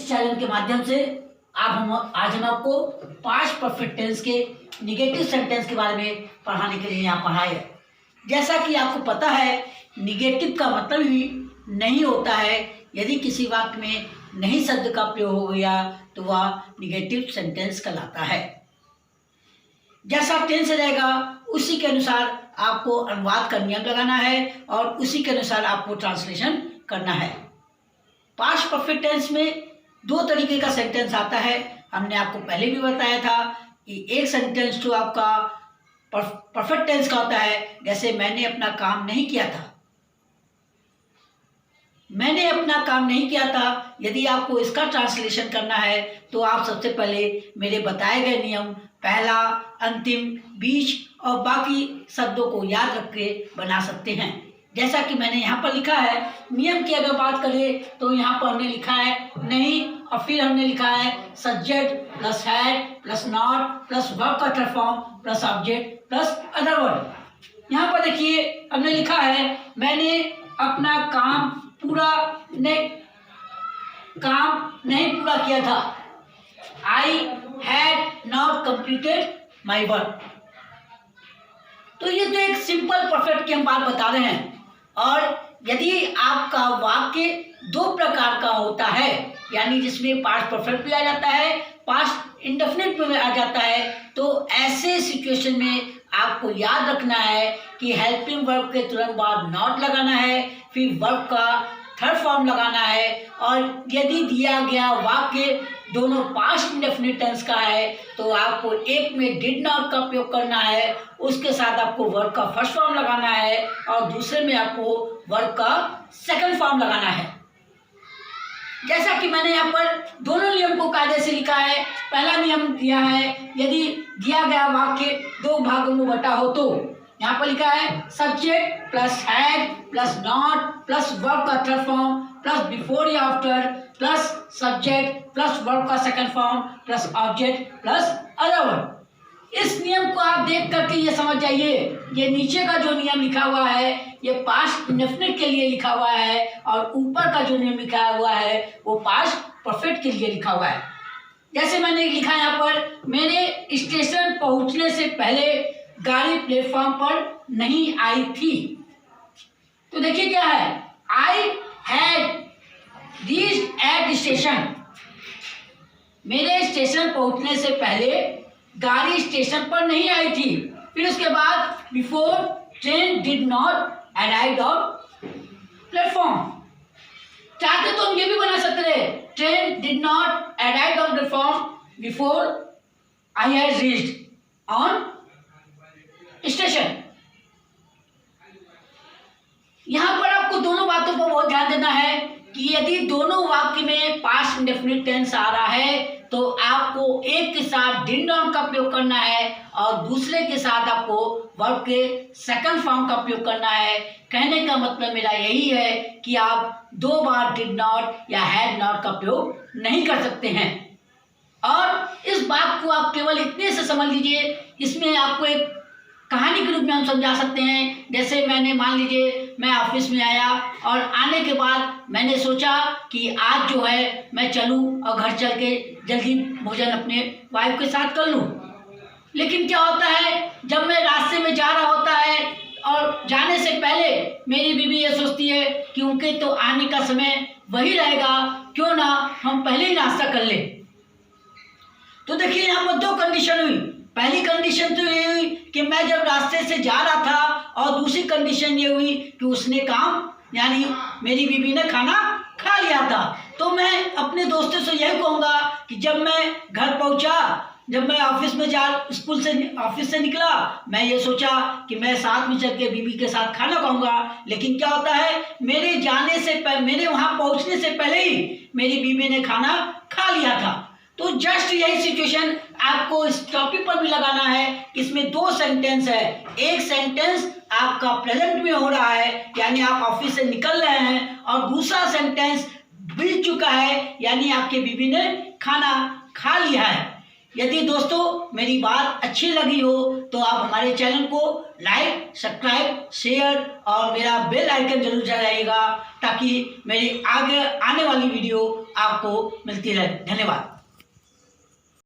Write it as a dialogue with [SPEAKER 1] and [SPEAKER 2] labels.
[SPEAKER 1] इस चैनल के माध्यम से आज हम आपको पास्ट परफेक्ट टेंस के निगेटिव सेंटेंस के बारे में पढ़ाने के लिए यहाँ पढ़ाए हैं। जैसा कि आपको पता है, निगेटिव का मतलब ही नहीं होता है। यदि किसी वाक्य में नहीं शब्द का प्रयोग हो गया तो वह निगेटिव सेंटेंस कहलाता है। जैसा टेंस रहेगा उसी के अनुसार आपको अनुवाद का नियम लगाना है और उसी के अनुसार आपको ट्रांसलेशन करना है। पास्ट परफेक्ट टेंस में दो तरीके का सेंटेंस आता है। हमने आपको पहले भी बताया था कि एक सेंटेंस तो आपका परफेक्ट टेंस का होता है, जैसे मैंने अपना काम नहीं किया था। मैंने अपना काम नहीं किया था, यदि आपको इसका ट्रांसलेशन करना है तो आप सबसे पहले मेरे बताए गए नियम पहला, अंतिम, बीच और बाकी शब्दों को याद रख के बना सकते हैं। जैसा कि मैंने यहाँ पर लिखा है, नियम की अगर बात करें तो यहाँ पर हमने लिखा है नहीं और फिर हमने लिखा है subject plus had plus not plus verb का third form plus object plus other word. यहाँ पर देखिए हमने लिखा है मैंने अपना काम नहीं पूरा किया था। I had not completed my work. तो ये तो एक सिंपल परफेक्ट की हम बात बता रहे हैं। और यदि आपका वाक्य दो प्रकार का होता है, यानी जिसमें पास्ट परफेक्ट भी आ जाता है, पास्ट इंडेफिनिट भी आ जाता है, तो ऐसे सिचुएशन में आपको याद रखना है कि हेल्पिंग वर्ब के तुरंत बाद नॉट लगाना है, फिर वर्ब का थर्ड फॉर्म लगाना है। और यदि दिया गया वाक्य दोनों पास्ट इंडेफिनिट टेंस का है तो आपको एक में डिड नॉट का प्रयोग करना है, उसके साथ आपको वर्ब का फर्स्ट फॉर्म लगाना है और दूसरे में आपको वर्ब का सेकंड फॉर्म लगाना है। जैसा कि मैंने यहाँ पर दोनों नियम को कायदे से लिखा है। पहला नियम दिया है, यदि दिया गया वाक्य दो भागों में बटा हो तो यहाँ पर लिखा है subject plus had plus not plus verb का थर्ड फॉर्म प्लस बिफोर या after plus subject plus verb का second form plus object plus other verb. इस नियम को आप देख करके ये समझ जाइए, ये नीचे का जो नियम लिखा हुआ है ये पास्ट इंडेफिनिट के लिए लिखा हुआ है और ऊपर का जो नियम लिखा हुआ है वो पास्ट परफेक्ट के लिए लिखा हुआ है। जैसे मैंने लिखा है यहाँ पर, मेरे स्टेशन पहुंचने से पहले गाड़ी प्लेटफॉर्म पर नहीं आई थी। तो देखिए क्या है, I had reached eight station. मेरे स्टेशन पहुंचने से पहले गाड़ी स्टेशन पर नहीं आई थी। फिर उसके बाद before train did not arrive on platform. चाहते तो हम ये भी बना सकते थे, train did not arrive on platform before I had reached on station. यहां पर आपको दोनों बातों पर बहुत ध्यान देना है कि यदि दोनों वाक्य में पास्ट इंडेफिनिट टेंस आ रहा है तो आपको एक के साथ डिड नॉट का प्रयोग करना है और दूसरे के साथ आपको वर्ब के सेकंड फॉर्म का प्रयोग करना है। कहने का मतलब मेरा यही है कि आप दो बार डिड नॉट या हैड नॉट का प्रयोग नहीं कर सकते हैं। और इस बात को आप केवल इतने से समझ लीजिए, इसमें आपको एक कहानी के रूप में हम समझा सकते हैं। जैसे मैंने मान लीजिए मैं ऑफिस में आया और आने के बाद मैंने सोचा कि आज जो है मैं चलूं और घर चल के जल्दी भोजन अपने वाइफ के साथ कर लूं। लेकिन क्या होता है, जब मैं रास्ते में जा रहा होता है और जाने से पहले मेरी बीवी ये सोचती है कि उनके तो आने का समय वही रहेगा, क्यों ना हम पहले ही नाश्ता कर ले। तो देखिए यहाँ पर दो कंडीशन हुई। पहली कंडीशन तो ये हुई कि मैं जब रास्ते से जा रहा था और दूसरी कंडीशन ये हुई कि उसने काम यानी मेरी बीवी ने खाना खा लिया था। तो मैं अपने दोस्तों से यही कहूँगा कि जब मैं घर पहुँचा, जब मैं ऑफिस से निकला, मैं ये सोचा कि मैं साथ में चल के बीवी के साथ खाना खाऊंगा। लेकिन क्या होता है, मेरे वहाँ पहुँचने से पहले ही मेरी बीवी ने खाना खा लिया था। तो जस्ट यही सिचुएशन आपको इस टॉपिक पर भी लगाना है। इसमें दो सेंटेंस है, एक सेंटेंस आपका प्रेजेंट में हो रहा है यानी आप ऑफिस से निकल रहे हैं, और दूसरा सेंटेंस बीत चुका है यानी आपके बीवी ने खाना खा लिया है। यदि दोस्तों मेरी बात अच्छी लगी हो तो आप हमारे चैनल को लाइक, सब्सक्राइब, शेयर और मेरा बेल आइकन जरूर दबाइएगा ताकि मेरी आगे आने वाली वीडियो आपको मिलती रहे। धन्यवाद।